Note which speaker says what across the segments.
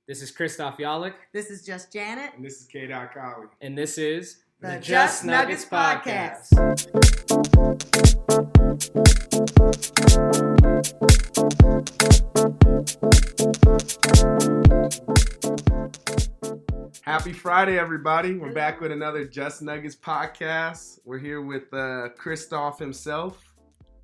Speaker 1: This is Christoph Yalik.
Speaker 2: This is Just Janet.
Speaker 3: And this is K. Colley.
Speaker 1: And this is
Speaker 2: the Just Nuggets Podcast.
Speaker 3: Happy Friday, everybody. We're back with another Just Nuggets Podcast. We're here with Christoph himself.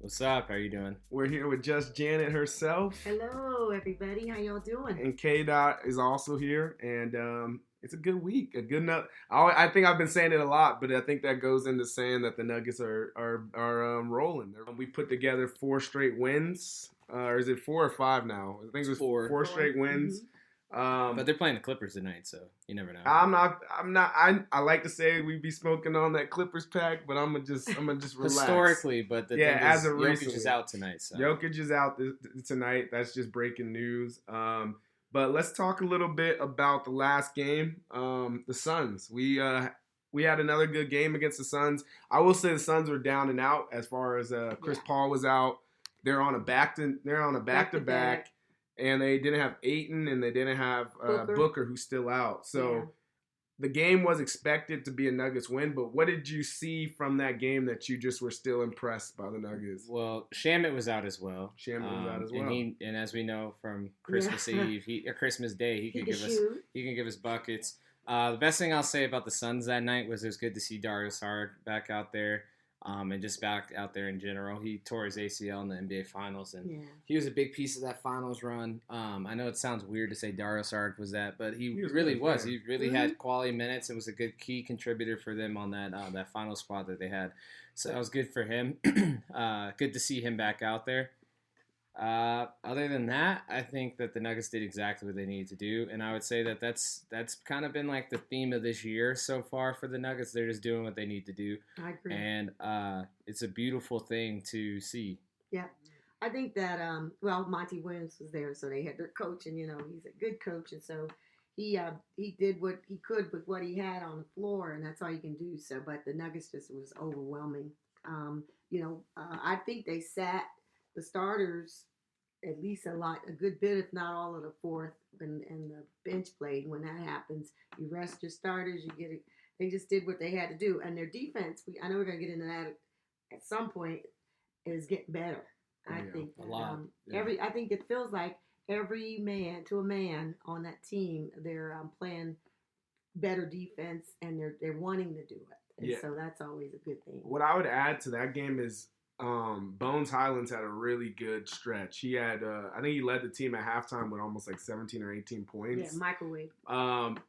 Speaker 1: What's up? How you doing?
Speaker 3: We're here with Just Janet herself.
Speaker 2: Hello, everybody. How y'all doing?
Speaker 3: And K. is also here. And it's a good week. I think I've been saying it a lot, but I think that goes into saying that the Nuggets are rolling. We put together 4 straight wins. Or is it 4 or 5 now? I think it was 4 straight wins.
Speaker 1: But they're playing the Clippers tonight, so you never know.
Speaker 3: I like to say we be smoking on that Clippers pack, but I'm gonna just relax.
Speaker 1: Historically, but the thing is,
Speaker 3: as of
Speaker 1: Jokic
Speaker 3: recently,
Speaker 1: is out tonight. So.
Speaker 3: Jokic is out tonight. That's just breaking news. But let's talk a little bit about the last game. The Suns. We had another good game against the Suns. I will say the Suns were down and out as far as Chris Paul was out. They're on a back-to-back. And they didn't have Ayton, and they didn't have Booker, who's still out. So the game was expected to be a Nuggets win. But what did you see from that game that you just were still impressed by the Nuggets?
Speaker 1: Well, Shamet was out as well. And as we know from Christmas Eve, Christmas Day, he can give us buckets. The best thing I'll say about the Suns that night was it was good to see Dario Saric back out there. And just back out there in general. He tore his ACL in the NBA Finals, and he was a big piece of that Finals run. I know it sounds weird to say Dario Saric was that, but he really was. He really had quality minutes and was a good key contributor for them on that final squad that they had. So that was good for him. Good to see him back out there. Other than that, I think that the Nuggets did exactly what they needed to do, and I would say that that's kind of been like the theme of this year so far for the Nuggets. They're just doing what they need to do.
Speaker 2: I agree.
Speaker 1: And it's a beautiful thing to see. Yeah.
Speaker 2: I think that, Monty Williams was there, so they had their coach, and, he's a good coach, and so he did what he could with what he had on the floor, and that's all you can do. So, but the Nuggets just was overwhelming. I think they sat the starters at least a good bit, if not all of the fourth, and the bench played. When that happens, you rest your starters, you get it. They just did what they had to do, and their defense. I know we're gonna get into that at some point. Is getting better. I think
Speaker 1: a lot.
Speaker 2: I think it feels like every man to a man on that team, they're playing better defense, and they're wanting to do it. And so that's always a good thing.
Speaker 3: What I would add to that game is. Bones Highlands had a really good stretch. He had, I think he led the team at halftime with almost like 17 or 18 points.
Speaker 2: Yeah, microwave.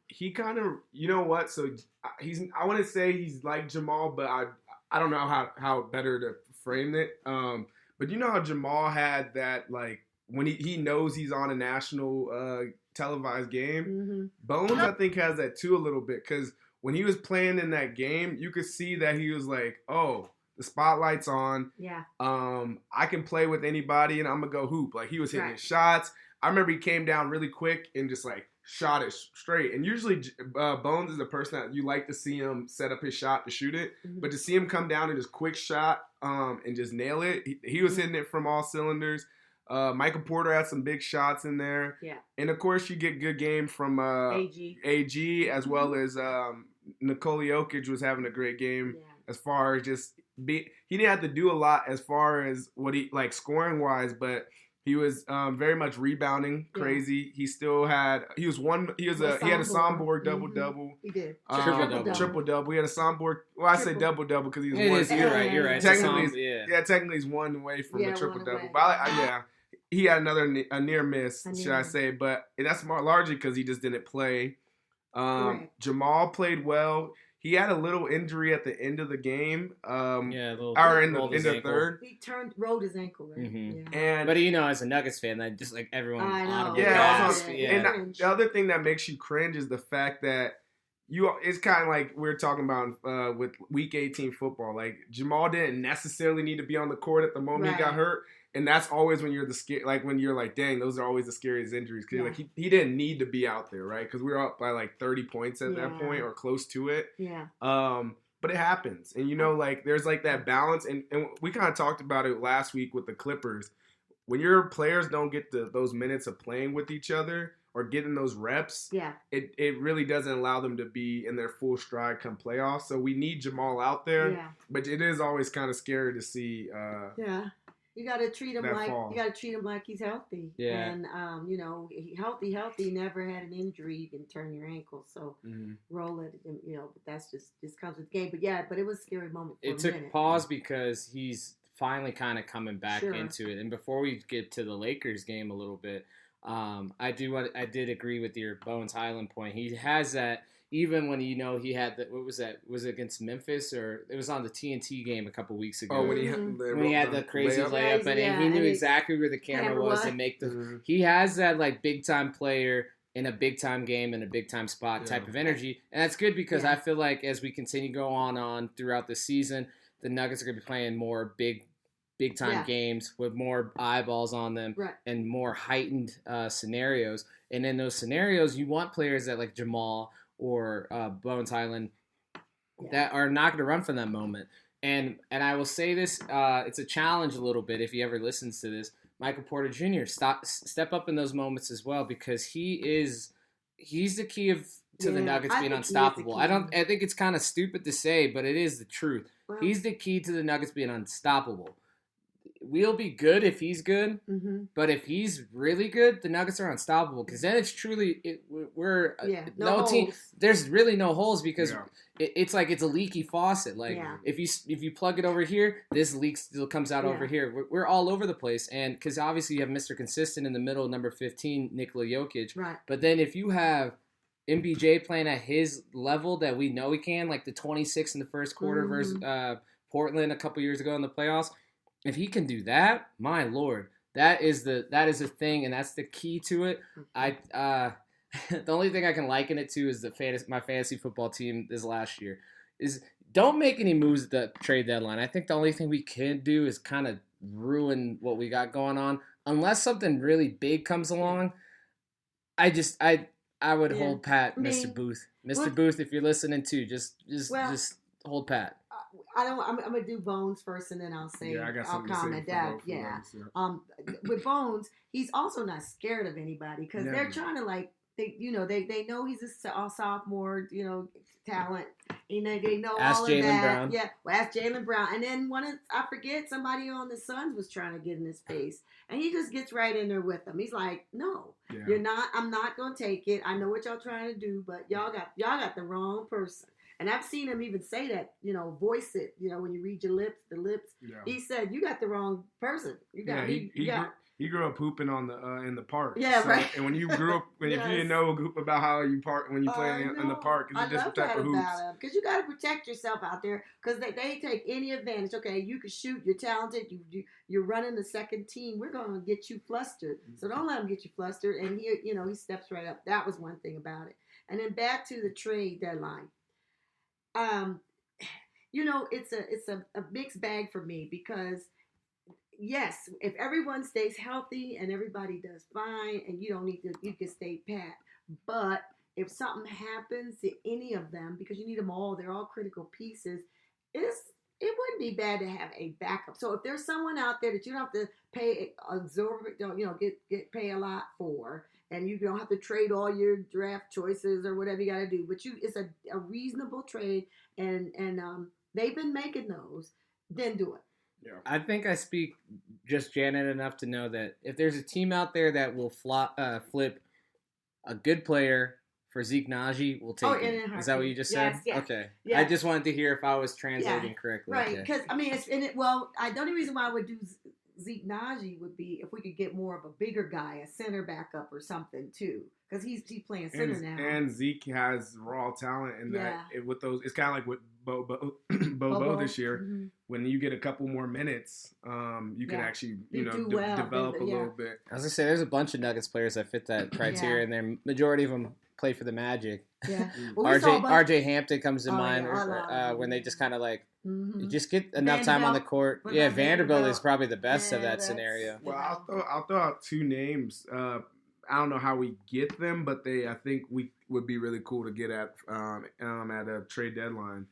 Speaker 3: He kind of, you know what? So I want to say he's like Jamal, but I don't know how better to frame it. But you know how Jamal had that, like, when he knows he's on a national televised game? Mm-hmm. Bones, I think, has that too a little bit, because when he was playing in that game, you could see that he was like, oh, the spotlight's on.
Speaker 2: Yeah.
Speaker 3: I can play with anybody, and I'm gonna go hoop. Like, he was hitting his shots. I remember he came down really quick and just like shot it straight. And usually Bones is the person that you like to see him set up his shot to shoot it, but to see him come down and just quick shot and just nail it, he was hitting it from all cylinders. Michael Porter had some big shots in there. Yeah. And of course, you get good game from AG as well as Nikola Jokic was having a great game as far as just. He didn't have to do a lot as far as what he like scoring wise, but he was very much rebounding crazy. He still had he had a Soundboard double.
Speaker 2: He did
Speaker 3: triple double. He had a Soundboard. Well, I say double because he was one.
Speaker 1: You're right.
Speaker 3: Technically he's one away from a triple double. But he had a near miss, should I say? But that's largely because he just didn't play. Jamal played well. He had a little injury at the end of the game. In the third.
Speaker 2: He rolled his ankle, right?
Speaker 1: Mm-hmm. But as a Nuggets fan, that just like everyone.
Speaker 2: I know.
Speaker 3: And the other thing that makes you cringe is the fact that it's kind of like we're talking about with Week 18 football. Like, Jamal didn't necessarily need to be on the court at the moment he got hurt. And that's always when you're when you're like, dang, those are always the scariest injuries. Because he didn't need to be out there, right? Because we were up by like 30 points at that point or close to it.
Speaker 2: Yeah.
Speaker 3: But it happens. And, there's like that balance. And we kind of talked about it last week with the Clippers. When your players don't get those minutes of playing with each other, or getting those reps, it really doesn't allow them to be in their full stride come playoffs. So we need Jamal out there, but it is always kind of scary to see.
Speaker 2: You got to treat him like he's healthy.
Speaker 1: Yeah.
Speaker 2: And healthy. Never had an injury. You can turn your ankle, so roll it. And, but that's just comes with the game. But it was a scary moment.
Speaker 1: It took pause because he's finally kind of coming back into it. And before we get to the Lakers game a little bit, I did agree with your Bones Highland point. He has that. Even when he had what was that? Was it against Memphis or it was on the TNT game a couple weeks ago?
Speaker 3: Oh, when he
Speaker 1: had the crazy layup, and he knew exactly where the camera was and make the. He has that like big time player in a big time game in a big time spot type of energy, and that's good because I feel like as we continue to go on throughout the season, the Nuggets are going to be playing more big time games with more eyeballs on them and more heightened scenarios. And in those scenarios, you want players that like Jamal or Bones Highland that are not going to run from that moment. And I will say this, it's a challenge a little bit if he ever listens to this. Michael Porter Jr. Step up in those moments as well because he's the key to the Nuggets being unstoppable. I think it's kind of stupid to say, but it is the truth. Well, he's the key to the Nuggets being unstoppable. We'll be good if he's good, but if he's really good, the Nuggets are unstoppable because then it's truly no team. There's really no holes because it's like it's a leaky faucet. Like if you plug it over here, this leak still comes out over here. We're all over the place, and because obviously you have Mr. Consistent in the middle, number 15, Nikola Jokic.
Speaker 2: Right.
Speaker 1: But then if you have MBJ playing at his level that we know he can, like the 26 in the first quarter versus Portland a couple years ago in the playoffs. If he can do that, my Lord, that is the thing, and that's the key to it. The only thing I can liken it to is my fantasy football team this last year is don't make any moves at the trade deadline. I think the only thing we can do is kind of ruin what we got going on unless something really big comes along. I would hold pat, Mr. Booth. Mr. Booth, if you're listening too, just hold pat.
Speaker 2: I'm gonna do Bones first, and then I'll say I'll comment that. With Bones, he's also not scared of anybody because they're trying to they know he's a sophomore, talent. They know
Speaker 1: ask
Speaker 2: all
Speaker 1: Jaylen
Speaker 2: of that.
Speaker 1: Brown.
Speaker 2: Yeah, ask Jaylen Brown. And then I forget somebody on the Suns was trying to get in his face, and he just gets right in there with them. He's like, "No, you're not. I'm not gonna take it. I know what y'all trying to do, but y'all got the wrong person." And I've seen him even say that, voice it, when you read the lips. Yeah. He said, "You got the wrong person. You got
Speaker 3: he grew up hooping in the park.
Speaker 2: Yeah, right.
Speaker 3: And when you grew up, if you didn't know about how you park when you play in the park, it's a different type of hoops.
Speaker 2: Because you got to protect yourself out there because they take any advantage. Okay, you can shoot. You're talented. You're running the second team. We're going to get you flustered. So don't let them get you flustered. And he steps right up. That was one thing about it. And then back to the trade deadline. It's a mixed bag for me because yes, if everyone stays healthy and everybody does fine and you can stay pat. But if something happens to any of them, because you need them all, they're all critical pieces, it wouldn't be bad to have a backup. So if there's someone out there that you don't have to pay get pay a lot for, and you don't have to trade all your draft choices or whatever you got to do. But it's a reasonable trade, and they've been making those. Then do it.
Speaker 1: Yeah. I think I speak just Janet enough to know that if there's a team out there that will flip a good player for Zeke Naji, we'll take it. Is that what you just said?
Speaker 2: Yes.
Speaker 1: Okay.
Speaker 2: Yes.
Speaker 1: I just wanted to hear if I was translating correctly.
Speaker 2: Right. Because, the only reason why I would do Zeke Naji would be if we could get more of a bigger guy, a center backup or something too, because he's playing center now.
Speaker 3: And Zeke has raw talent in that with those. It's kind of like with Bobo this year. Mm-hmm. When you get a couple more minutes, you can actually develop a little bit.
Speaker 1: I was gonna say there's a bunch of Nuggets players that fit that criteria, and the majority of them play for the Magic.
Speaker 2: Yeah,
Speaker 1: RJ Hampton comes to mind when they just kind of like. Mm-hmm. You just get enough time on the court. Vanderbilt is probably the best of that scenario.
Speaker 3: Well, I'll throw out two names. I don't know how we get them, but I think we would be really cool to get at a trade deadline.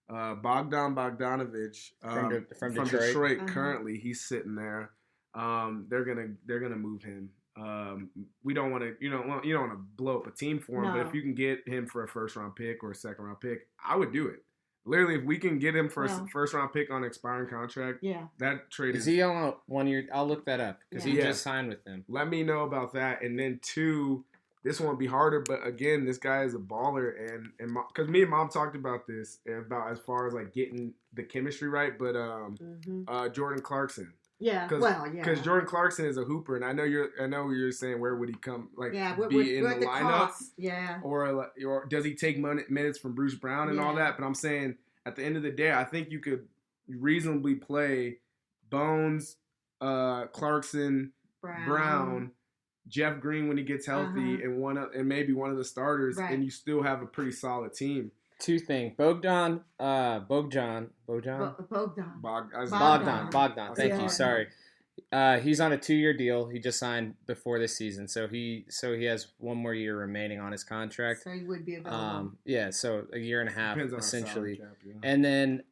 Speaker 3: Bogdan Bogdanović from Detroit. Currently, he's sitting there. They're gonna move him. We don't want to, you don't want to blow up a team for him. No. But if you can get him for a first round pick or a second round pick, I would do it. Literally, if we can get him for a first round pick on an expiring contract, that trade
Speaker 1: is he on a 1 year? I'll look that up because he just signed with them.
Speaker 3: Let me know about that. And then 2, this one will be harder, but again, this guy is a baller, and because me and Mom talked about this about as far as like getting the chemistry right, but Jordan Clarkson.
Speaker 2: Yeah,
Speaker 3: because Jordan Clarkson is a hooper, and I know you're saying where would he come in the lineup? Or does he take minutes from Bruce Brown and all that? But I'm saying at the end of the day, I think you could reasonably play Bones, Clarkson, Brown, Jeff Green when he gets healthy, and maybe one of the starters, and you still have a pretty solid team.
Speaker 1: 2 things. Bogdan.
Speaker 2: Bogdan.
Speaker 1: Thank you. Sorry. He's on a 2-year deal. He just signed before this season, so he has 1 more year remaining on his contract.
Speaker 2: So he would be available.
Speaker 1: So a year and a half essentially.
Speaker 3: Cap,
Speaker 1: And then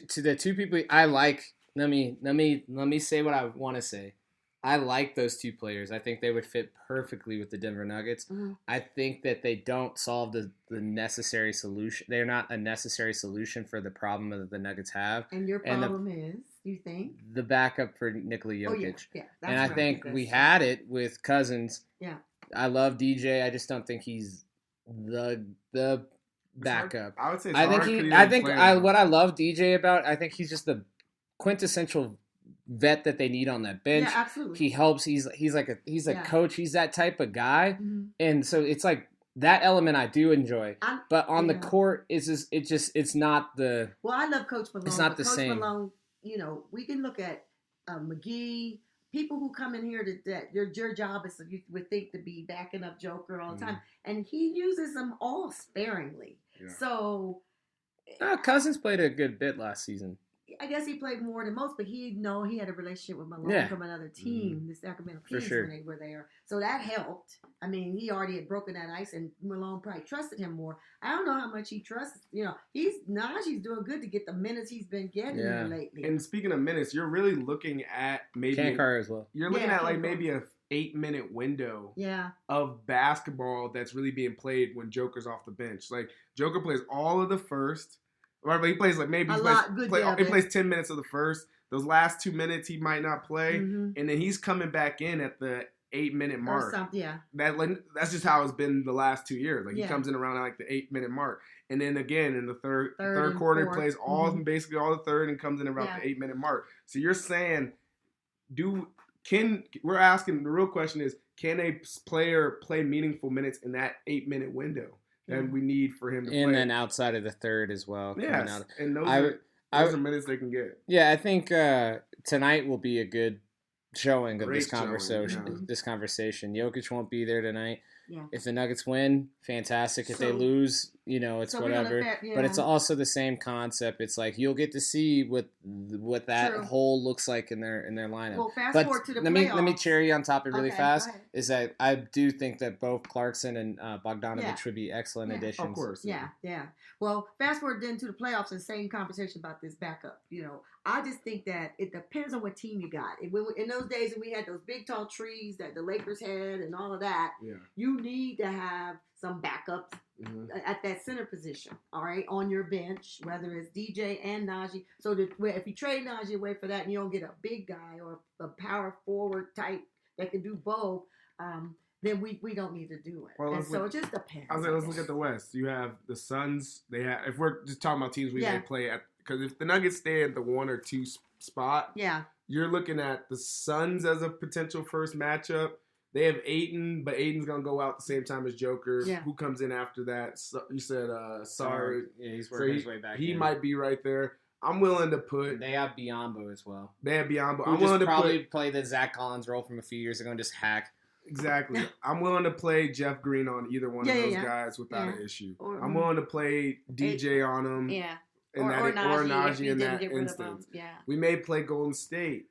Speaker 1: to the 2 people I like. Let me say what I want to say. I like those 2 players. I think they would fit perfectly with the Denver Nuggets. Mm-hmm. I think that they don't solve the necessary solution. They're not a necessary solution for the problem that the Nuggets have.
Speaker 2: And your problem is, you think?
Speaker 1: The backup for Nikola Jokic.
Speaker 2: Oh, yeah.
Speaker 1: And I think we had it with Cousins.
Speaker 2: Yeah.
Speaker 1: I love DJ. I just don't think he's the backup.
Speaker 3: I would say
Speaker 1: what I love DJ about, I think he's just the quintessential vet that they need on that bench.
Speaker 2: Yeah, absolutely.
Speaker 1: He helps. He's a coach. He's that type of guy. Mm-hmm. And so it's like that element I do enjoy. But on the court, it's not the.
Speaker 2: Well, I love Coach Malone.
Speaker 1: It's not the
Speaker 2: Coach
Speaker 1: same.
Speaker 2: Malone, we can look at McGee. People who come in here that your job is, you would think, to be backing up Joker all the time, and he uses them all sparingly. Yeah. So,
Speaker 1: Cousins played a good bit last season.
Speaker 2: I guess he played more than most, but he had a relationship with Malone from another team, the Sacramento Kings, when they were there. So that helped. I mean, he already had broken that ice, and Malone probably trusted him more. I don't know how much he trusts. Najee's doing good to get the minutes he's been getting lately.
Speaker 3: And speaking of minutes, you're really looking at maybe
Speaker 1: Kankar as well.
Speaker 3: You're looking at maybe a 8-minute window of basketball that's really being played when Joker's off the bench. Like Joker plays all of the first. Right, but he plays he plays 10 minutes of the first. Those last 2 minutes he might not play, and then he's coming back in at the 8-minute mark. That's just how it's been the last 2 years. Like he comes in around like the 8-minute mark, and then again in the third quarter he plays basically all the third and comes in around the 8-minute mark. So you're saying, we're asking the real question is, can a player play meaningful minutes in that 8-minute window? And we need for him to play.
Speaker 1: And then outside of the third as well.
Speaker 3: Yes, and those are minutes they can get.
Speaker 1: Yeah, I think tonight will be a good showing of this conversation. This conversation. Jokic won't be there tonight.
Speaker 2: Yeah.
Speaker 1: If the Nuggets win, fantastic. If they lose, it's whatever. But it's also the same concept. It's like you'll get to see what that whole looks like in their lineup.
Speaker 2: Well, forward to the playoffs.
Speaker 1: Let me cherry on top it really fast. Is that I do think that both Clarkson and Bogdanovich would be excellent additions.
Speaker 3: Of course.
Speaker 2: Yeah. Well, fast forward then to the playoffs and same conversation about this backup. I just think that it depends on what team you got. In those days when we had those big tall trees that the Lakers had and all of that, you need to have some backups at that center position, all right, on your bench, whether it's DJ and Najee. So if you trade Najee away for that and you don't get a big guy or a power forward type that can do both, then we don't need to do it. Well, it just depends.
Speaker 3: Let's look at the West. You have the Suns. If we're just talking about teams may play at, because if the Nuggets stay at the 1 or 2 spot, you're looking at the Suns as a potential first matchup. They have Ayton, but Ayton's going to go out the same time as Joker. Yeah. Who comes in after that? So, you said Sarr.
Speaker 1: Yeah, he's working his way back
Speaker 3: He might be right there. I'm willing to put...
Speaker 1: They have Biyombo as well.
Speaker 3: I'm willing to
Speaker 1: probably play the Zach Collins role from a few years ago and just hack.
Speaker 3: Exactly. I'm willing to play Jeff Green on either one of those guys without an issue. I'm willing to play DJ on him.
Speaker 2: Yeah.
Speaker 3: Or Najee in that instance.
Speaker 2: Yeah.
Speaker 3: We may play Golden State.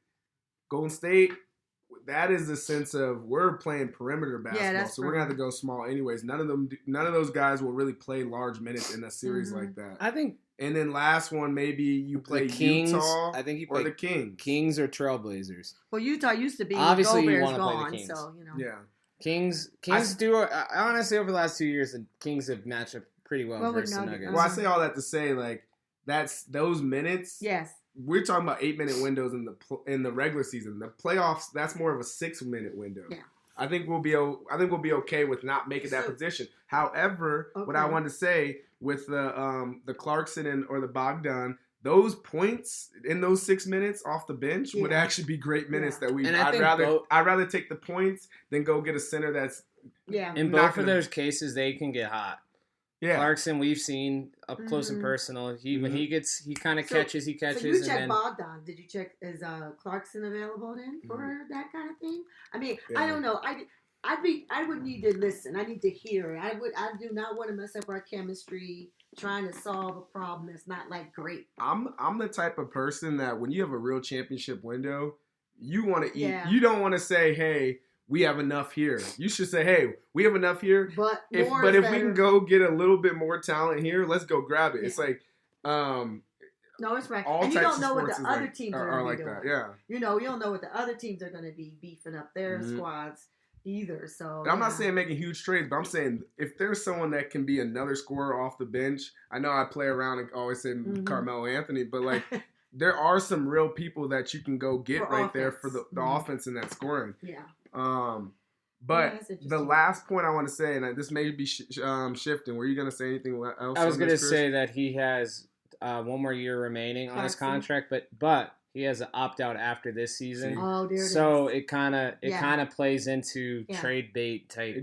Speaker 3: That is the sense of we're playing perimeter basketball, so we're gonna have to go small anyways. None of those guys will really play large minutes in a series like that.
Speaker 1: I think
Speaker 3: And then last one, maybe you play
Speaker 1: Kings,
Speaker 3: Utah
Speaker 1: I think you
Speaker 3: or the Kings.
Speaker 1: Kings or Trailblazers.
Speaker 2: Well, Utah used to be.
Speaker 1: Obviously, you
Speaker 2: want to
Speaker 1: play the Kings.
Speaker 2: So, you know.
Speaker 3: Yeah.
Speaker 1: Kings do. I honestly, over the last 2 years, the Kings have matched up pretty well versus the Nuggets.
Speaker 3: Well, I say all that to say, like, that's those minutes.
Speaker 2: Yes.
Speaker 3: We're talking about 8-minute windows in the regular season. The playoffs, that's more of a 6-minute window.
Speaker 2: Yeah.
Speaker 3: I think we'll be okay with not making that position. However, what I wanted to say with the Clarkson or the Bogdan, those points in those 6 minutes off the bench would actually be great minutes that we. I'd rather take the points than go get a center that's.
Speaker 2: Yeah.
Speaker 1: In both of those cases, they can get hot.
Speaker 3: Yeah.
Speaker 1: Clarkson, we've seen up close and personal. When he kind of catches. So
Speaker 2: you check Bogdan. Did you check, is Clarkson available then for that kind of thing? I mean, I don't know. I would need to listen. I need to hear. I do not want to mess up our chemistry trying to solve a problem that's not like great.
Speaker 3: I'm the type of person that when you have a real championship window, you want to eat. Yeah. You don't want to say, hey, we have enough here. You should say, hey, we have enough here. But if we can go get a little bit more talent here, let's go grab it. Yeah. It's like
Speaker 2: no, it's right. And you don't know what the other teams are like doing.
Speaker 3: Yeah.
Speaker 2: You don't know what the other teams are going to be beefing up their squads either. So
Speaker 3: I'm not saying making huge trades, but I'm saying if there's someone that can be another scorer off the bench, I know I play around and always say Carmelo Anthony, but like there are some real people that you can go get there for the offense and that scoring.
Speaker 2: Yeah.
Speaker 3: But the last point I want to say, and this may be shifting. Were you going to say anything else?
Speaker 1: I was going to say that he has one more year remaining on his contract, but he has an opt-out after this season.
Speaker 2: Oh, there it
Speaker 1: so is. it kind of plays into trade bait type.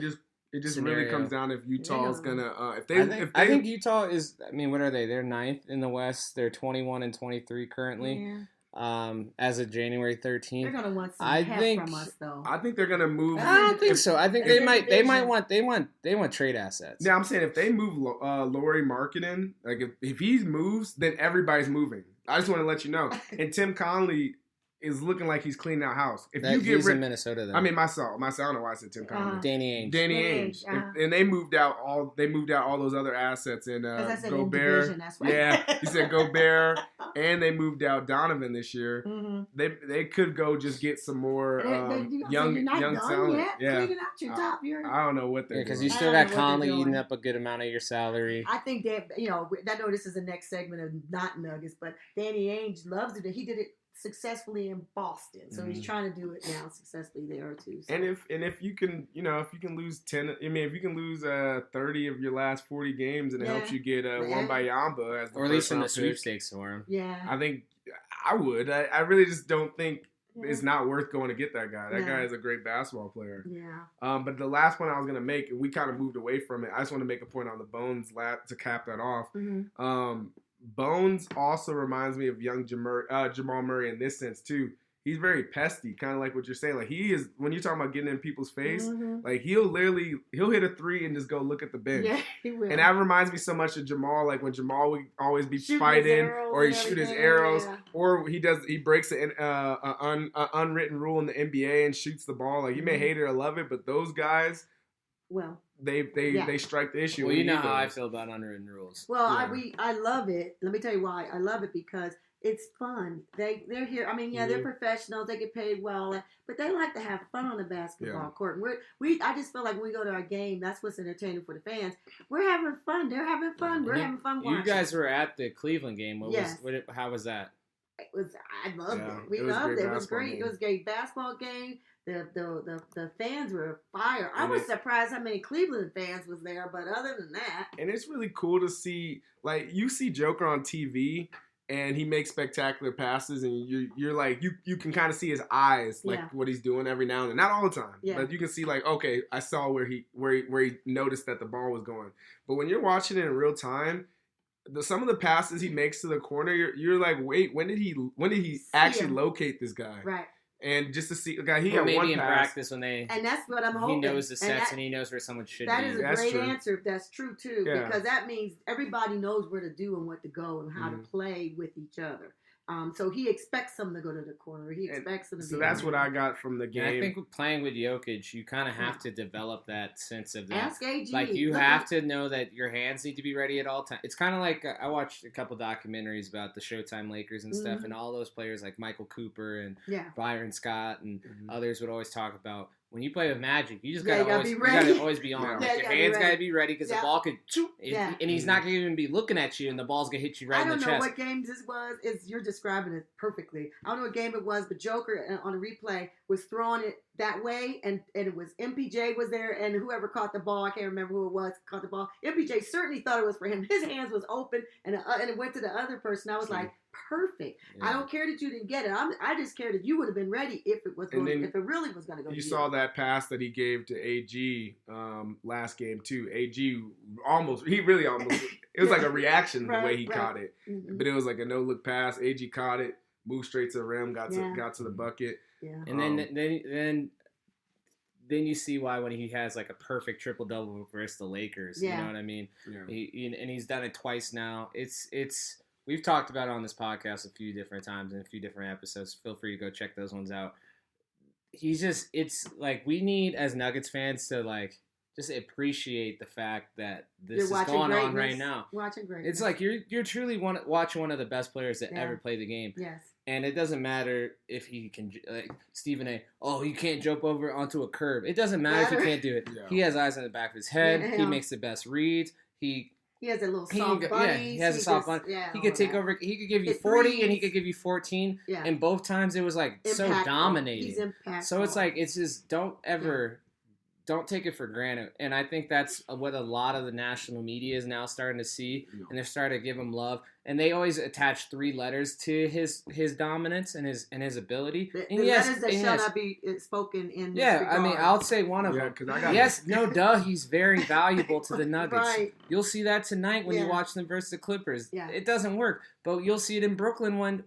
Speaker 3: It just really comes down if Utah's gonna
Speaker 1: I think Utah is. I mean, what are they? They're 9th in the West. They're 21-23 currently.
Speaker 2: Yeah.
Speaker 1: As of January 13th.
Speaker 2: They're gonna want some help from us, though.
Speaker 3: I think they're gonna move.
Speaker 1: I don't think so. I think they want trade assets.
Speaker 3: Yeah, I'm saying if they move Lauri Markkanen, like if he moves, then everybody's moving. I just want to let you know. And Tim Conley is looking like he's cleaning out house. If you get
Speaker 1: in Minnesota, though.
Speaker 3: I mean, myself. I don't know why I said Tim Conley.
Speaker 1: Danny Ainge.
Speaker 3: And they moved out all those other assets in Gobert. Yeah, he said Gobert, and they moved out Donovan this year. Mm-hmm. They could go just get some more young talent.
Speaker 2: Yeah, cleaning out your top.
Speaker 3: I don't know what they're doing.
Speaker 1: Because you still got Conley eating up a good amount of your salary.
Speaker 2: I think that I know this is the next segment of not Nuggets, but Danny Ainge loves it. He did it successfully in Boston, so he's trying to do it now successfully there too. So.
Speaker 3: And if you can lose 10, I mean if you can lose 30 of your last 40 games and it helps you get one by Yamba as the
Speaker 1: or at least in the sweepstakes for him.
Speaker 2: Yeah,
Speaker 3: I think I would. I really just don't think it's not worth going to get that guy. That guy is a great basketball player.
Speaker 2: Yeah.
Speaker 3: But the last point I was gonna make, and we kind of moved away from it. I just want to make a point on the Bones lap to cap that off. Bones also reminds me of young Jamal Murray in this sense too. He's very pesty, kind of like what you're saying. Like he is when you're talking about getting in people's face. Like he'll hit a 3 and just go look at the bench.
Speaker 2: Yeah, he will.
Speaker 3: And that reminds me so much of Jamal. Like when Jamal would always be fighting, or he shoot his arrows, or he breaks an unwritten rule in the NBA and shoots the ball. Like you may hate it or love it, but those guys.
Speaker 2: Well.
Speaker 3: They strike the issue.
Speaker 1: Well, you know how I feel about unwritten rules.
Speaker 2: Well, I love it. Let me tell you why. I love it because it's fun. They're here. I mean, they're professionals. They get paid well, but they like to have fun on the basketball court. I just feel like when we go to our game, that's what's entertaining for the fans. We're having fun. They're having fun. We're having fun watching.
Speaker 1: You guys were at the Cleveland game. How was that?
Speaker 2: I loved it. We loved it. It was great. It was a great basketball game. The fans were fire. I was surprised how many Cleveland fans was there, but other than that.
Speaker 3: And it's really cool to see, like, you see Joker on TV, and he makes spectacular passes, and you're like, you can kind of see his eyes, like, what he's doing every now and then. Not all the time, but you can see, like, okay, I saw where he noticed that the ball was going. But when you're watching it in real time, some of the passes he makes to the corner, you're like, wait, when did he actually locate this guy?
Speaker 2: Right.
Speaker 3: And just to see, he had
Speaker 1: maybe
Speaker 3: one
Speaker 1: in
Speaker 3: pass.
Speaker 1: practice when
Speaker 2: and that's what I'm hoping.
Speaker 1: He knows the sets and he knows where someone should be.
Speaker 2: That is a great answer if that's true too, because that means everybody knows where to do and what to go and how to play with each other. So he expects them to go to the corner. He expects them to be.
Speaker 3: So that's what I got from the game.
Speaker 1: And I think with playing with Jokic, you kind of have to develop that sense of that.
Speaker 2: Ask AG.
Speaker 1: Like you have to know that your hands need to be ready at all times. It's kind of like I watched a couple documentaries about the Showtime Lakers and stuff, and all those players like Michael Cooper and Byron Scott and others would always talk about. When you play with Magic, you just gotta always be on. Like your hands gotta be ready because the ball could, and he's not gonna even be looking at you, and the ball's gonna hit you right in the chest.
Speaker 2: I don't know what game this was. You're describing it perfectly. I don't know what game it was, but Joker on a replay was throwing it that way, and it was MPJ was there, and whoever caught the ball, I can't remember who it was, caught the ball. MPJ certainly thought it was for him. His hands was open, and it went to the other person. I was like, perfect. I don't care that you didn't get it. I just care that you would have been ready if it was going, if it really was going to go.
Speaker 3: You saw that pass that he gave to AG last game too. AG really almost. It was like a reaction the way he caught it, but it was like a no look pass. AG caught it, moved straight to the rim, got to the bucket.
Speaker 2: Yeah.
Speaker 1: And then you see why when he has like a perfect triple double versus the Lakers. You know what I mean? Yeah. And he's done it twice now. It's. We've talked about it on this podcast a few different times in a few different episodes. Feel free to go check those ones out. It's like we need as Nuggets fans to like just appreciate the fact that this is going on right now.
Speaker 2: Watching greatness.
Speaker 1: It's like you're truly watching one of the best players that ever played the game.
Speaker 2: Yes.
Speaker 1: And it doesn't matter if he can, like Stephen A. Oh, he can't jump over onto a curb. It doesn't matter if he can't do it. Yeah. He has eyes on the back of his head. He makes the best reads. He
Speaker 2: has a little soft body.
Speaker 1: Yeah, he has a soft body. He could take over. He could give you 40 and he could give you 14. Yeah. And both times it was like so dominating.
Speaker 2: He's impactful.
Speaker 1: So it's like, it's just don't take it for granted. And I think that's what a lot of the national media is now starting to see. Yeah. And they're starting to give him love. And they always attach 3 letters to his dominance and his ability.
Speaker 2: The letters that shall not be spoken in this regard.
Speaker 1: I mean, I'll say one of them. He's very valuable to the Nuggets.
Speaker 2: Right.
Speaker 1: You'll see that tonight when you watch them versus the Clippers. Yeah. It doesn't work. But you'll see it in Brooklyn when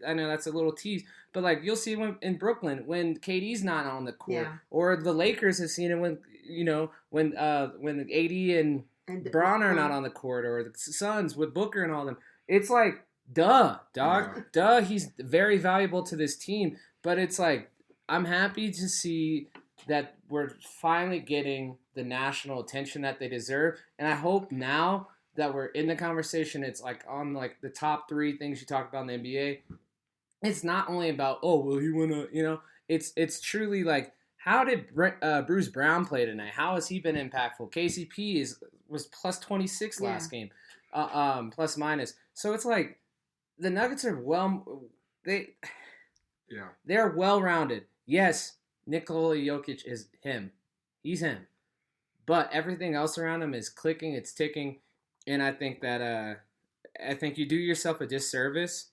Speaker 1: I know that's a little tease, but like you'll see it in Brooklyn when KD's not on the court. Yeah. Or the Lakers have seen it when AD and Bron are not on the court, or the Suns with Booker and all them. It's like, duh, dog. Yeah. Duh, he's very valuable to this team. But it's like, I'm happy to see that we're finally getting the national attention that they deserve. And I hope now that we're in the conversation, it's like on like the top 3 things you talk about in the NBA. It's not only about, oh, well, he won it's truly like, how did Bruce Brown play tonight? How has he been impactful? KCP was plus 26 last game, plus minus. So it's like the Nuggets are they're well-rounded. Yes, Nikola Jokic is him. He's him. But everything else around him is clicking, it's ticking, and I think that you do yourself a disservice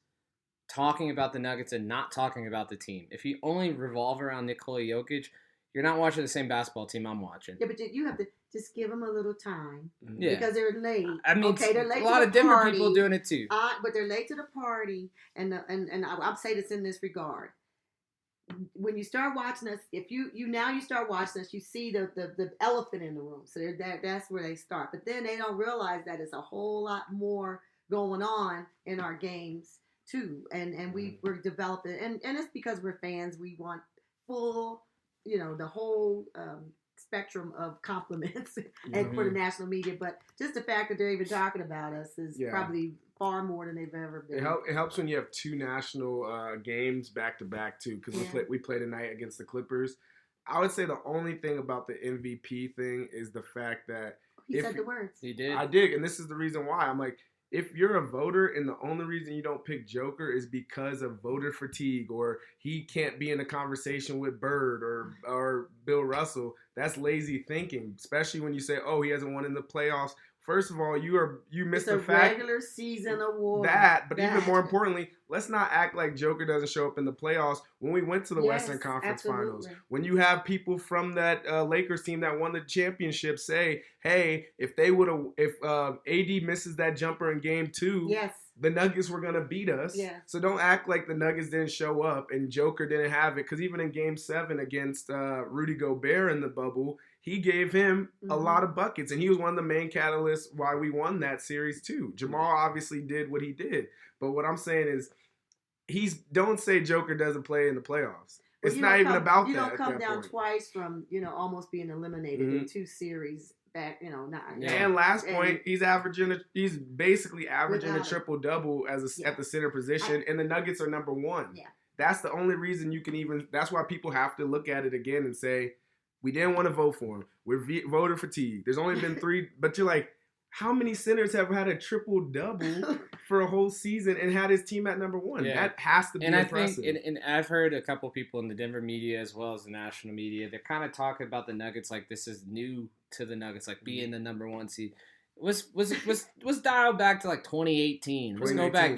Speaker 1: talking about the Nuggets and not talking about the team. If you only revolve around Nikola Jokic, you're not watching the same basketball team I'm watching.
Speaker 2: Yeah, but you have to just give them a little time. Yeah. Because they're late.
Speaker 1: I mean, they're late a lot of different people doing it too.
Speaker 2: But they're late to the party, and I'll say this in this regard. When you start watching us, if you start watching us, you see the elephant in the room. So that's where they start. But then they don't realize that it's a whole lot more going on in our games too. And we're developing, and it's because we're fans. We want full, the whole spectrum of compliments and for the national media. But just the fact that they're even talking about us is probably far more than they've ever been.
Speaker 3: It helps when you have 2 national games back to back too, because we played tonight against the Clippers. I would say the only thing about the MVP thing is the fact that
Speaker 2: he said the words.
Speaker 1: He did.
Speaker 3: I did, and this is the reason why. I'm like, if you're a voter and the only reason you don't pick Joker is because of voter fatigue, or he can't be in a conversation with Bird or Bill Russell, that's lazy thinking, especially when you say, oh, he hasn't won in the playoffs. First of all, you missed the fact.
Speaker 2: It's a regular season award.
Speaker 3: Even more importantly, let's not act like Joker doesn't show up in the playoffs. When we went to the Western Conference Finals, when you have people from that Lakers team that won the championship say, hey, if AD misses that jumper in game 2, the Nuggets were going to beat us. Yeah. So don't act like the Nuggets didn't show up and Joker didn't have it. Because even in game 7 against Rudy Gobert in the bubble, he gave him a lot of buckets, and he was one of the main catalysts why we won that series too. Jamal obviously did what he did, but what I'm saying is don't say Joker doesn't play in the playoffs. It's not even about that.
Speaker 2: You don't come down twice from almost being eliminated in 2 series back. Not.
Speaker 3: And last point, he's basically averaging a triple double at the center position, and the Nuggets are number 1.
Speaker 2: Yeah.
Speaker 3: That's the only reason you can even. That's why people have to look at it again and say, we didn't want to vote for him. We're voter fatigue. There's only been 3, but you're like, how many centers have had a triple double for a whole season and had his team at number 1? Yeah. That has to be impressive.
Speaker 1: And I've heard a couple people in the Denver media as well as the national media. They're kind of talking about the Nuggets like this is new to the Nuggets, like being the number 1 seed. Was dialed back to like 2018. Let's go back,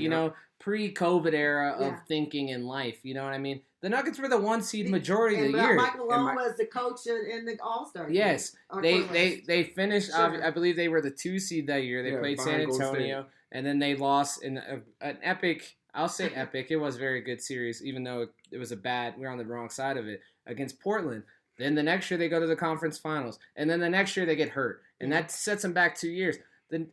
Speaker 1: pre-COVID era of thinking in life. You know what I mean? The Nuggets were the 1 seed majority of the year.
Speaker 2: Michael Malone was the coach in the All-Star.
Speaker 1: Yes, they finished. Sure. I believe they were the 2 seed that year. They played San Antonio, and then they lost in an epic. I'll say epic. It was a very good series, even though it was we're on the wrong side of it against Portland. Then the next year they go to the conference finals, and then the next year they get hurt, and that sets them back 2 years. Then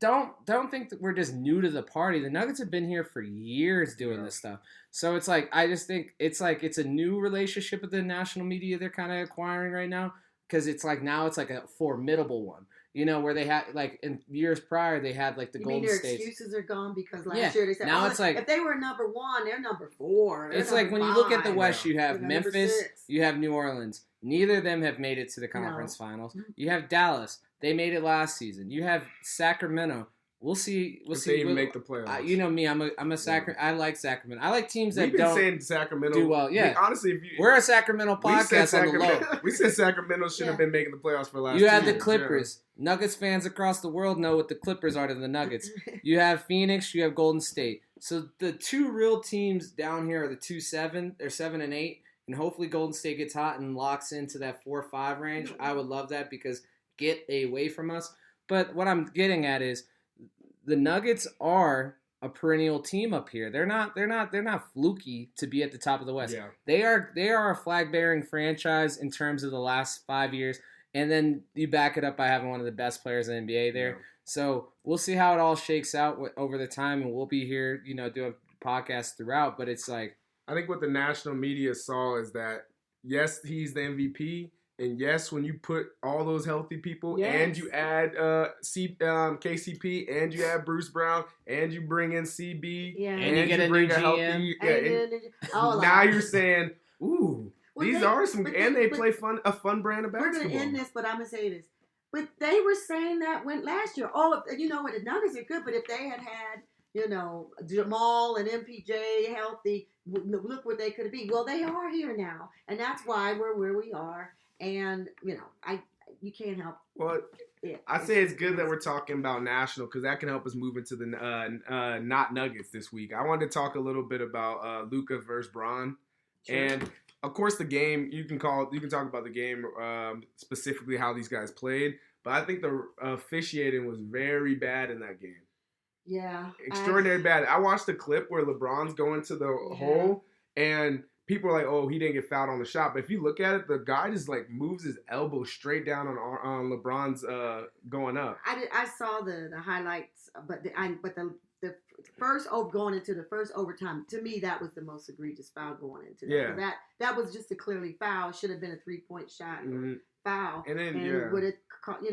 Speaker 1: don't think that we're just new to the party. The Nuggets have been here for years doing this stuff. So it's like I just think it's a new relationship with the national media they're kind of acquiring right now, because it's like now it's like a formidable one. Where they had like in years prior they had like the Golden State.
Speaker 2: Their excuses are gone because last year they said
Speaker 1: now it's like
Speaker 2: if they were number 1, they're number 4.
Speaker 1: It's like when you look at the West, you have Memphis, you have New Orleans. Neither of them have made it to the conference finals. You have Dallas. They made it last season. You have Sacramento. We'll see. If
Speaker 3: they even make the playoffs.
Speaker 1: You know me. I'm a Sacramento. I like Sacramento. I like teams that
Speaker 3: We've been saying Sacramento
Speaker 1: do well. Yeah.
Speaker 3: Honestly,
Speaker 1: we're a Sacramento podcast on the low.
Speaker 3: We said Sacramento should have been making the playoffs for last year.
Speaker 1: You have the Clippers. Yeah. Nuggets fans across the world know what the Clippers are to the Nuggets. You have Phoenix. You have Golden State. So the 2 real teams down here are the 2-7. They're 7 and 8. And hopefully Golden State gets hot and locks into that 4-5 range. I would love that because get away from us. But what I'm getting at is the Nuggets are a perennial team up here. They're not fluky to be at the top of the West. Yeah. They are a flag-bearing franchise in terms of the last 5 years. And then you back it up by having one of the best players in the NBA there. Yeah. So we'll see how it all shakes out over the time, and we'll be here, doing podcasts throughout. But it's like,
Speaker 3: I think what the national media saw is that, yes, he's the MVP, and yes, when you put all those healthy people and you add KCP and you add Bruce Brown and you bring in CB
Speaker 1: and you get a bring new GM.
Speaker 3: Now you're saying, ooh, these are some, and they play a fun brand of basketball.
Speaker 2: We're going to end this, but I'm going to say this. But they were saying that last year. Oh, the Nuggets are good, but if they had Jamal and MPJ healthy, look what they could be. Well, they are here now, and that's why we're where we are. And you can't help.
Speaker 3: Well, I say it's good that we're talking about national because that can help us move into the not Nuggets this week. I wanted to talk a little bit about Luka versus Bron, and of course the game. You can talk about the game specifically how these guys played, but I think the officiating was very bad in that game.
Speaker 2: Yeah.
Speaker 3: Extraordinary bad. I watched the clip where LeBron's going to the hole and people are like, oh, he didn't get fouled on the shot. But if you look at it, the guy just like moves his elbow straight down on LeBron's going up.
Speaker 2: I saw the highlights, but the first going into the first overtime, to me that was the most egregious foul going into that. Yeah. That was just a clearly foul. Should have been a 3-point shot foul. And then would it,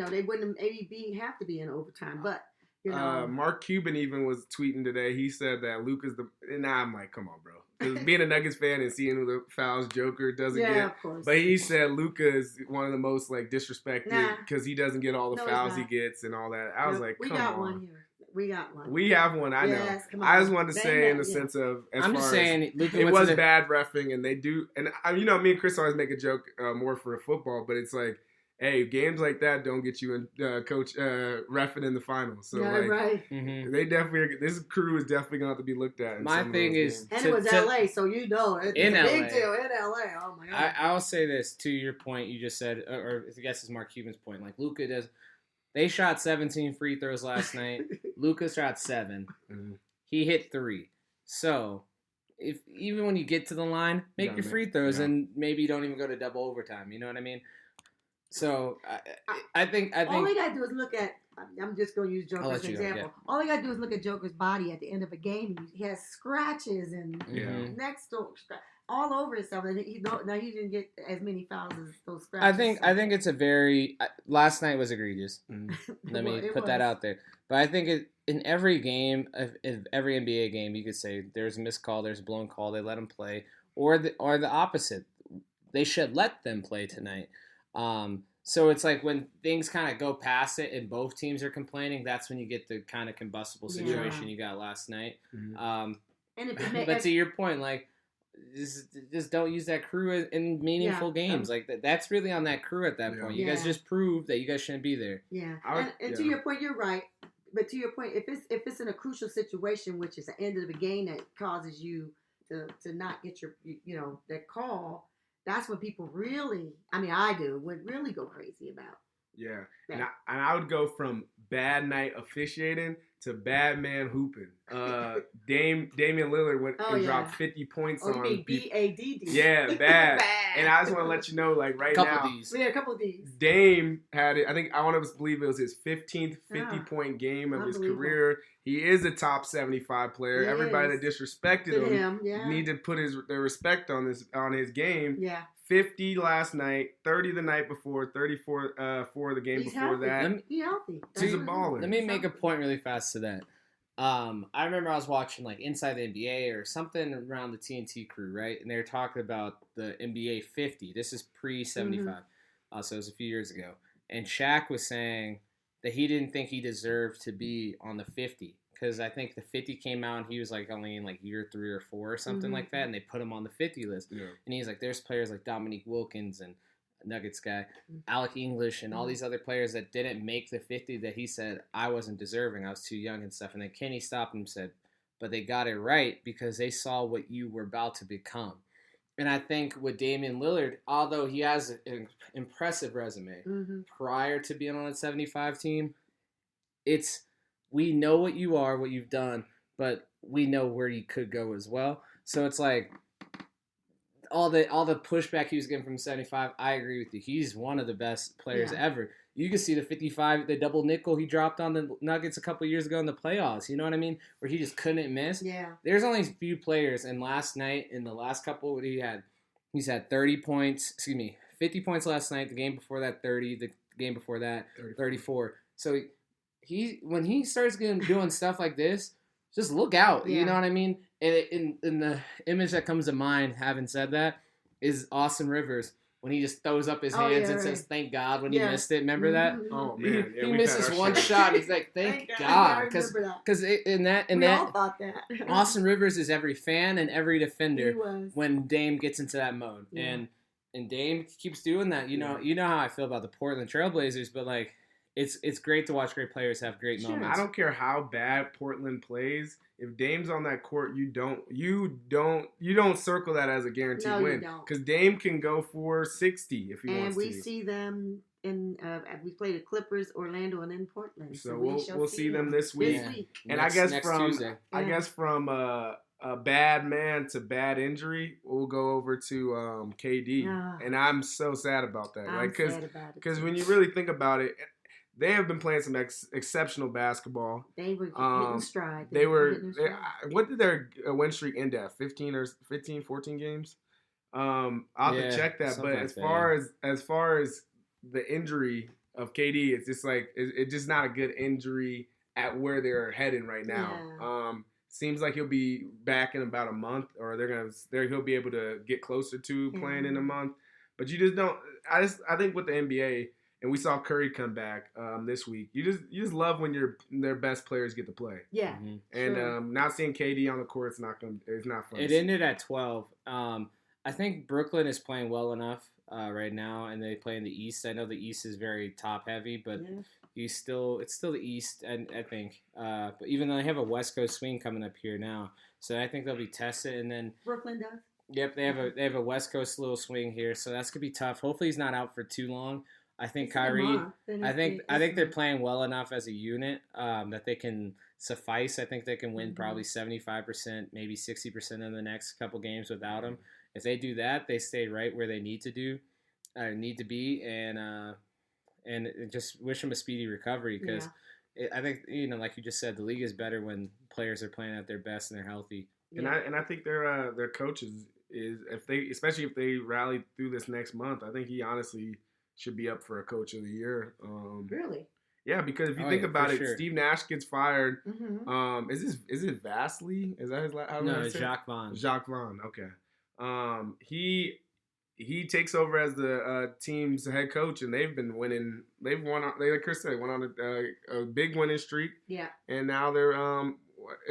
Speaker 2: they wouldn't maybe have to be in overtime, but.
Speaker 3: Mark Cuban even was tweeting today. He said that Luka's and I'm like, come on, bro. Because being a Nuggets fan and seeing who the fouls Joker doesn't get.
Speaker 2: Of course.
Speaker 3: But he said Luka is one of the most disrespected because he doesn't get all the fouls he gets and all that. I was like, come on.
Speaker 2: We got one here. We got one.
Speaker 3: We have one. I know. I just wanted to say in the sense of I'm just saying Luka it was bad reffing and they do and me and Chris always make a joke more for football, but it's like. Hey, games like that don't get you in coach reffing in the finals. So
Speaker 2: right.
Speaker 3: They definitely this crew is definitely gonna have to be looked at.
Speaker 1: My thing is,
Speaker 2: and it was LA, so it's a big deal in LA. Oh my god!
Speaker 1: I'll say this to your point you just said, or I guess it's Mark Cuban's point. Like Luka does, they shot 17 free throws last night. Luka shot 7. He hit 3. So if even when you get to the line, make your free throws and maybe you don't even go to double overtime. You know what I mean? So I think
Speaker 2: all they gotta do is look at. I'm just gonna use Joker as an example. All they gotta do is look at Joker's body at the end of a game. And he has scratches and next to all over himself. And he didn't get as many fouls as those scratches.
Speaker 1: I think it's a very last night was egregious. Let me put that out there. But I think in every game, in every NBA game, you could say there's a missed call, there's a blown call. They let them play, or the opposite. They should let them play tonight. So it's like when things kind of go past it and both teams are complaining, that's when you get the kind of combustible situation you got last night. But to your point, like just don't use that crew in meaningful games. Like that's really on that crew at that point. You guys just proved that you guys shouldn't be there.
Speaker 2: Yeah, and to your point, you're right. But to your point, if it's in a crucial situation, which is the end of the game that causes you to not get your that call. That's what people really, would really go crazy about.
Speaker 3: Yeah. And I would go from bad night officiating to bad man hooping. Damian Lillard went and dropped 50 points on
Speaker 2: people. B-A-D-D.
Speaker 3: Yeah, bad. And I just want to let you know, like right now,
Speaker 2: a couple of these.
Speaker 3: Dame had it. I want to believe it was his 15th 50-point game of his career. He is a top 75 player. Everybody that disrespected him need to put their respect on his game.
Speaker 2: Yeah.
Speaker 3: 50 last night, 30 the night before, 34 for the game before that.
Speaker 2: He's healthy.
Speaker 3: He's a baller.
Speaker 1: Let me make a point really fast to that. I remember I was watching like Inside the NBA or something around the TNT crew, right? And they were talking about the NBA 50. This is pre-75. So it was a few years ago. And Shaq was saying that he didn't think he deserved to be on the 50. Because I think the 50 came out and he was like only in like year 3 or 4 or something like that. And they put him on the 50 list. Yeah. And he's like, there's players like Dominique Wilkins and Nuggets guy, Alec English, and all these other players that didn't make the 50 that he said, I wasn't deserving. I was too young and stuff. And then Kenny stopped him and said, but they got it right because they saw what you were about to become. And I think with Damian Lillard, although he has an impressive resume prior to being on that 75 team, we know what you are, what you've done, but we know where you could go as well. So it's like all the pushback he was getting from 75, I agree with you. He's one of the best players ever. You can see the 55, the double nickel he dropped on the Nuggets a couple years ago in the playoffs. You know what I mean? Where he just couldn't miss.
Speaker 2: Yeah.
Speaker 1: There's only a few players, and last night, in the last couple, he's had 30 points, 50 points last night, the game before that 30, the game before that 34. So when he starts doing stuff like this, just look out. You know what I mean? And in the image that comes to mind, having said that, is Austin Rivers when he just throws up his hands and says, "Thank God" when he missed it. Remember that?
Speaker 3: Oh man,
Speaker 1: he misses one shot. He's like, "Thank God," because in that
Speaker 2: all thought that.
Speaker 1: Austin Rivers is every fan and every defender when Dame gets into that mode, and Dame keeps doing that. You know how I feel about the Portland Trailblazers, but like. It's great to watch great players have great moments.
Speaker 3: I don't care how bad Portland plays. If Dame's on that court, you don't circle that as a guaranteed win. Because Dame can go for 60 if he wants to.
Speaker 2: And we see them in we play the Clippers, Orlando, and in Portland.
Speaker 3: So we'll see them this week. And I guess from a bad man to bad injury, we'll go over to KD. And I'm so sad about that. Because when you really think about it. They have been playing some exceptional basketball.
Speaker 2: They were hitting stride.
Speaker 3: What did their win streak end at? 14 games? I'll have to check that. But as far as the injury of KD, it's just like it's just not a good injury at where they're heading right now. Yeah. Seems like he'll be back in about a month, or he'll be able to get closer to playing in a month. But you just don't. I think with the NBA. And we saw Curry come back this week. You just love when their best players get to play.
Speaker 2: Yeah.
Speaker 3: And not seeing KD on the court, it's not fun.
Speaker 1: It ended at 12. I think Brooklyn is playing well enough right now, and they play in the East. I know the East is very top heavy, but it's still the East, and I think. But even though they have a West Coast swing coming up here now, so I think they'll be tested. And then
Speaker 2: Brooklyn does.
Speaker 1: Yep, they have a West Coast little swing here, so that's gonna be tough. Hopefully, he's not out for too long. I think Kyrie. I think they're playing well enough as a unit that they can suffice. I think they can win probably 75%, maybe 60% in the next couple games without him. If they do that, they stay right where they need to be, and and just wish him a speedy recovery because I think like you just said, the league is better when players are playing at their best and they're healthy.
Speaker 3: And I think their coaches especially if they rally through this next month, I think he honestly should be up for a coach of the year.
Speaker 2: Really?
Speaker 3: Yeah, because if you think about it, Steve Nash gets fired. Mm-hmm. Is it Vasily? Is that his last?
Speaker 1: No, it's Jacques Vaughn.
Speaker 3: Jacques Vaughn. Okay. He takes over as the team's head coach, and they've been winning. Like Chris said, went on a big winning streak. Yeah. And now they're in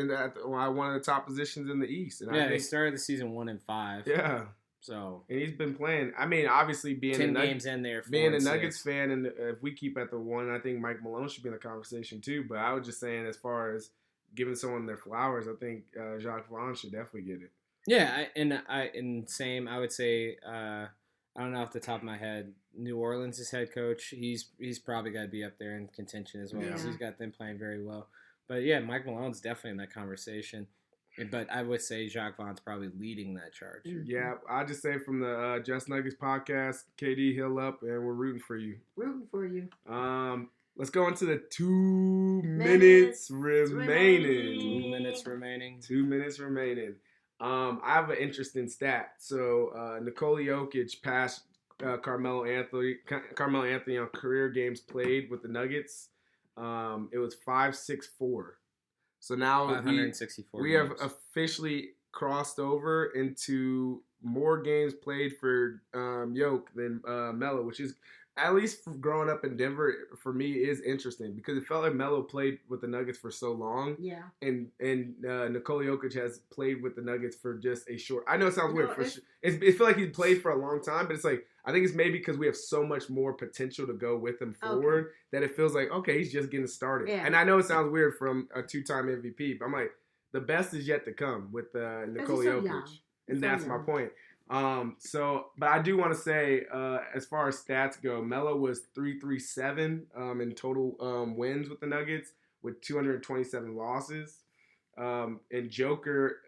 Speaker 3: one of the top positions in the East. And
Speaker 1: they started the season 1-5.
Speaker 3: Yeah.
Speaker 1: So
Speaker 3: and he's been playing. I mean, obviously being
Speaker 1: 10 games in there,
Speaker 3: being a Nuggets fan, and if we keep at the 1, I think Mike Malone should be in the conversation too. But I was just saying, as far as giving someone their flowers, I think Jacques Vaughn should definitely get it.
Speaker 1: Yeah, I would say I don't know off the top of my head, New Orleans' head coach. He's probably got to be up there in contention as well. Yeah. He's got them playing very well. But yeah, Mike Malone's definitely in that conversation. But I would say Jacques Vaughn's probably leading that charge.
Speaker 3: Yeah, I just say from the Just Nuggets podcast, KD, heal up, and we're rooting for you.
Speaker 2: Rooting for you.
Speaker 3: Let's go into the 2 minutes remaining.
Speaker 1: 2 minutes remaining.
Speaker 3: 2 minutes remaining. I have an interesting stat. So Nikola Jokic passed Carmelo Anthony on career games played with the Nuggets. It was 564. So now we have officially crossed over into more games played for Yoke than Melo, which is, at least growing up in Denver, for me, is interesting because it felt like Melo played with the Nuggets for so long. Yeah. And Nikola Jokic has played with the Nuggets for just a short. I know it sounds weird. It feels like he's played for a long time, but it's like, I think it's maybe because we have so much more potential to go with him forward that it feels like, okay, he's just getting started. Yeah. And I know it sounds weird from a 2-time MVP, but I'm like, the best is yet to come with Nikola Jokic. And that's my point. But I do want to say, as far as stats go, Melo was 337 in total wins with the Nuggets with 227 losses. And Joker,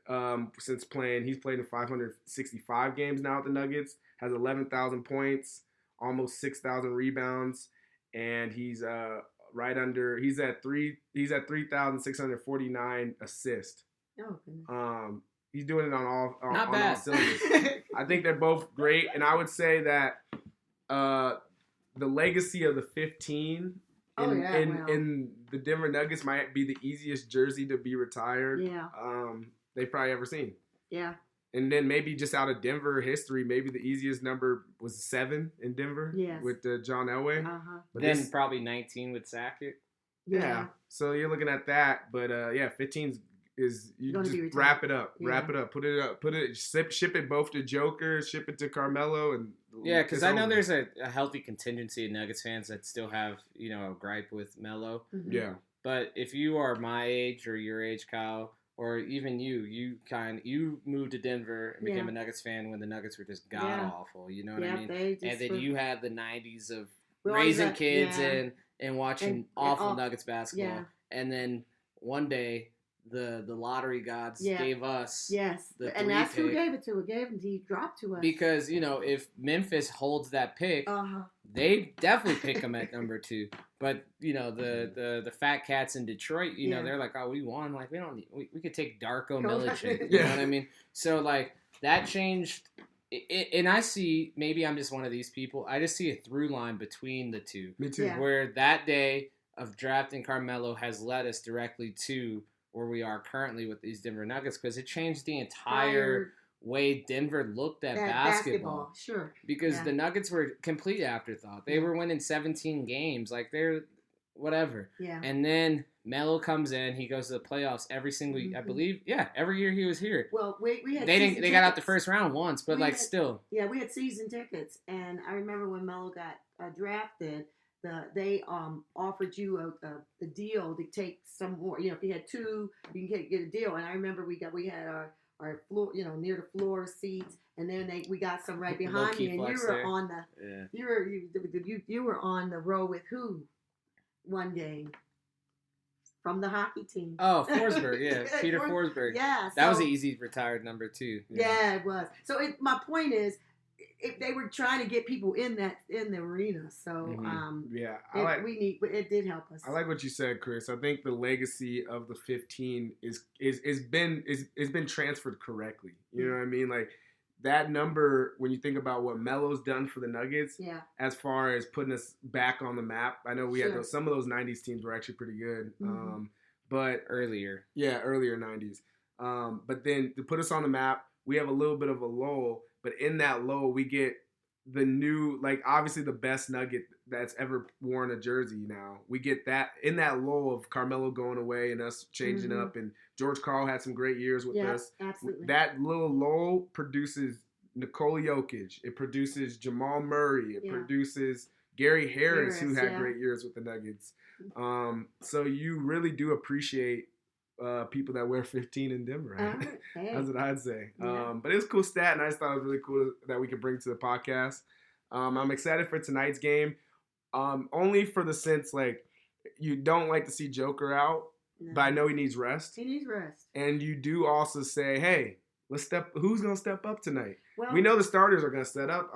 Speaker 3: since he's played in 565 games now with the Nuggets, has 11,000 points, almost 6,000 rebounds, and he's he's at 3,649 assists.
Speaker 2: Oh, goodness.
Speaker 3: He's doing it on all cylinders. I think they're both great, and I would say that the legacy of the 15 in the Denver Nuggets might be the easiest jersey to be retired. Yeah. They've probably ever seen. Yeah. And then maybe just out of Denver history, maybe the easiest number was 7 in Denver with John Elway. Uh-huh.
Speaker 1: But then probably 19 with Sakic.
Speaker 3: Yeah. So you're looking at that, but 15 is you just wrap it up, put it, ship it both to Joker, ship it to Carmelo, and
Speaker 1: because I know there's a healthy contingency of Nuggets fans that still have a gripe with Melo. Mm-hmm. Yeah, but if you are my age or your age, Kyle, or even you moved to Denver and became a Nuggets fan when the Nuggets were just god awful. You know what I mean? And then you had the '90s of raising kids and watching awful Nuggets basketball, and then one day the lottery gods gave us
Speaker 2: and that's who gave it to. He dropped to us
Speaker 1: because if Memphis holds that pick, they definitely pick him at number 2. But the Fat Cats in Detroit, they're like, oh, we won. Like we don't need, we could take Darko Milicic. You know what I mean? So like that changed. And I see, maybe I'm just one of these people. I just see a through line between the two. Me too. Where that day of drafting Carmelo has led us directly to where we are currently with these Denver Nuggets because it changed the entire way Denver looked at basketball.
Speaker 2: Sure.
Speaker 1: Because the Nuggets were complete afterthought. They were winning 17 games. Like, they're whatever. Yeah. And then Melo comes in. He goes to the playoffs every single I believe. Yeah, every year he was here.
Speaker 2: Well, we had
Speaker 1: They got out the first round once, but still.
Speaker 2: Yeah, we had season tickets. And I remember when Melo got drafted, they offered you a deal to take some more. If you had 2, you can get a deal. And I remember we had our floor, near the floor seats, and then we got some right behind me, and you were on the you were on the row with who one game from the hockey team.
Speaker 1: Oh, Forsberg, yeah, Peter Forsberg. Yeah, that was an easy retired number 2.
Speaker 2: Yeah, it was. So my point is, they were trying to get people in the arena. So it did help us.
Speaker 3: I like what you said, Chris. I think the legacy of the 15 is been transferred correctly. You know what I mean? Like that number, when you think about what Melo's done for the Nuggets, as far as putting us back on the map. I know we had some of those 90s teams were actually pretty good. But
Speaker 1: earlier
Speaker 3: 90s. But then to put us on the map, we have a little bit of a lull. But in that lull, we get the new, like obviously the best Nugget that's ever worn a jersey now. We get that in that lull of Carmelo going away and us changing up. And George Karl had some great years with us.
Speaker 2: Absolutely.
Speaker 3: That little lull produces Nikola Jokic. It produces Jamal Murray. It produces Gary Harris, who had great years with the Nuggets. So you really do appreciate people that wear 15 in Denver. Right? That's what I'd say. But it's a cool stat, and I just thought it was really cool that we could bring to the podcast. I'm excited for tonight's game, only for the sense, like, you don't like to see Joker out, but I know he needs rest.
Speaker 2: He needs rest.
Speaker 3: And you do also say, hey, who's going to step up tonight?
Speaker 2: Well,
Speaker 3: we know the starters are going to step up,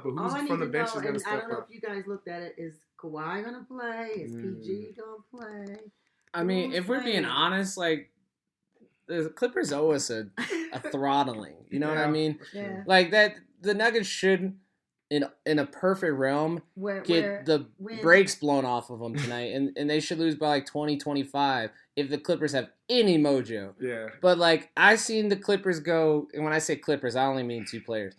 Speaker 3: but who's from the bench is going to step up?
Speaker 2: I don't know if you guys looked at it. Is Kawhi going to play? Is PG going to play?
Speaker 1: I mean, if we're being honest, like, the Clippers owe us a throttling. You know what I mean?
Speaker 2: Yeah.
Speaker 1: Like, that the Nuggets should, in a perfect realm, get the brakes blown off of them tonight. And they should lose by, like, 20-25 if the Clippers have any mojo.
Speaker 3: Yeah.
Speaker 1: But, like, I've seen the Clippers go, and when I say Clippers, I only mean two players.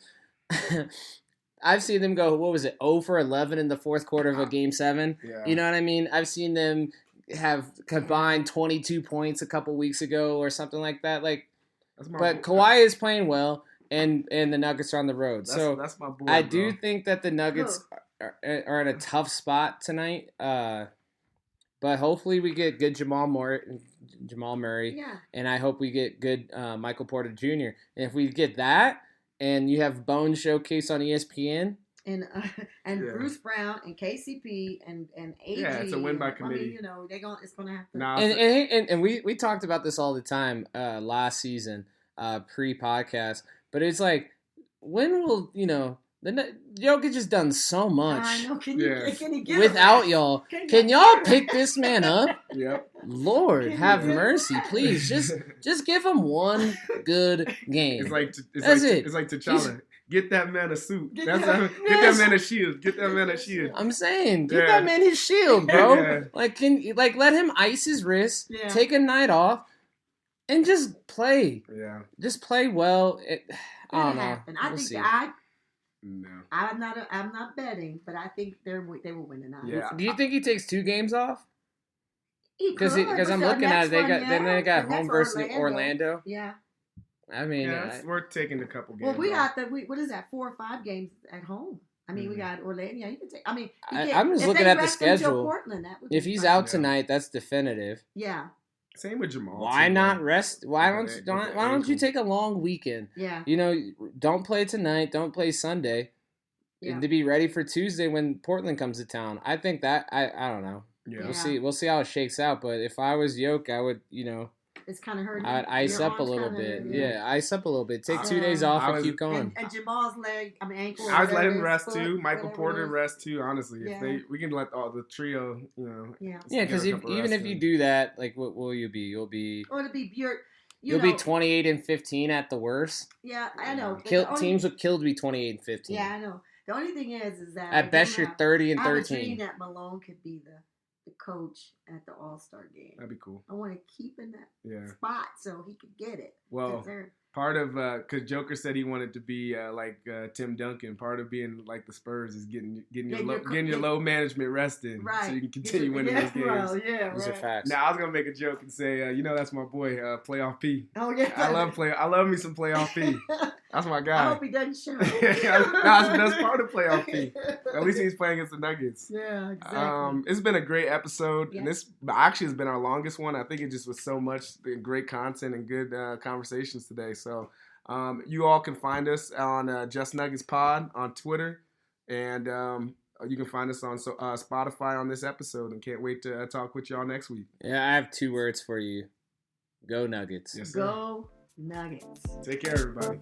Speaker 1: I've seen them go, 0 for 11 in the fourth quarter of a Game 7.
Speaker 3: Yeah.
Speaker 1: You know what I mean? I've seen them have combined 22 points a couple weeks ago or something like that. Like, but Kawhi is playing well, and the Nuggets are on the road.
Speaker 3: That's my boy,
Speaker 1: I do think that the Nuggets are in a tough spot tonight. But hopefully we get good Jamal Murray, and I hope we get good Michael Porter Jr. And if we get that, and you have Bone Showcase on ESPN.
Speaker 2: And Bruce Brown and KCP and AG.
Speaker 3: Yeah, it's a win by committee.
Speaker 2: I mean, you know, it's gonna have to.
Speaker 1: And we talked about this all the time last season, pre-podcast. But it's like, when will Jokic has done so much.
Speaker 2: I know. Can you get
Speaker 1: without y'all? Can y'all pick this man up?
Speaker 3: Yep.
Speaker 1: Lord, have mercy, please. Just give him one good game.
Speaker 3: It's like T'Challa. Get that man a suit. Get that man a shield. Get that man a shield.
Speaker 1: I'm saying, give that man his shield, bro. Like, let him ice his wrist, take a night off, and just play.
Speaker 3: Yeah.
Speaker 1: Just play well. I don't know.
Speaker 2: Happen. I'm not betting, but I think they will win tonight.
Speaker 3: Yeah.
Speaker 1: Do you think he takes 2 games off?
Speaker 2: Because
Speaker 1: I'm looking at it, they got home versus Orlando.
Speaker 2: Yeah.
Speaker 1: I mean,
Speaker 3: we're taking a couple games.
Speaker 2: Well, we got what is that? 4 or 5 games at home. I mean, we got Orlando. Yeah, you can take. I mean,
Speaker 1: I'm just looking at the schedule.
Speaker 2: Portland,
Speaker 1: if he's out tonight, that's definitive.
Speaker 2: Yeah.
Speaker 3: Same with Jamal.
Speaker 1: Why not rest? Why don't you take a long weekend?
Speaker 2: Yeah.
Speaker 1: You know, don't play tonight. Don't play Sunday. Yeah. To be ready for Tuesday when Portland comes to town. I think that I don't know.
Speaker 3: Yeah.
Speaker 1: We'll see how it shakes out. But if I was Yoke, I would
Speaker 2: It's kind of hurting.
Speaker 1: I'd ice up a little bit. Yeah, ice up a little bit. Take 2 days off and keep going.
Speaker 2: And Jamal's ankle.
Speaker 3: I was letting him rest too. Michael Porter rest too. Honestly, if we can let the trio,
Speaker 2: Yeah,
Speaker 1: because even if you do that, like, what will you be? You'll be.
Speaker 2: Or it'll be
Speaker 1: You'll be 28-15 at the worst.
Speaker 2: Yeah, I know.
Speaker 1: Teams would kill to be 28-15.
Speaker 2: Yeah, I know. The only thing is that
Speaker 1: at best you're 30-13.
Speaker 2: I have a dream that Malone could be the coach at the All-Star game.
Speaker 3: That'd be cool.
Speaker 2: I want to keep in that spot so he could get it.
Speaker 3: Well, part of because Joker said he wanted to be like Tim Duncan. Part of being like the Spurs is getting your low management rested,
Speaker 2: right,
Speaker 3: so you can continue winning those games.
Speaker 2: Well,
Speaker 1: these are facts.
Speaker 3: Now I was gonna make a joke and say, that's my boy, Playoff P.
Speaker 2: Oh yeah,
Speaker 3: I love me some Playoff P. That's my guy.
Speaker 2: I hope he doesn't show.
Speaker 3: That's part of Playoff P. At least he's playing against the Nuggets.
Speaker 2: Yeah, exactly.
Speaker 3: It's been a great episode, and this actually has been our longest one. I think it just was so much great content and good conversations today. So you all can find us on Just Nuggets Pod on Twitter, and you can find us on Spotify on this episode. And can't wait to talk with y'all next week.
Speaker 1: Yeah, I have 2 words for you. Go Nuggets.
Speaker 3: Yes, sir.
Speaker 2: Go Nuggets.
Speaker 3: Take care, everybody.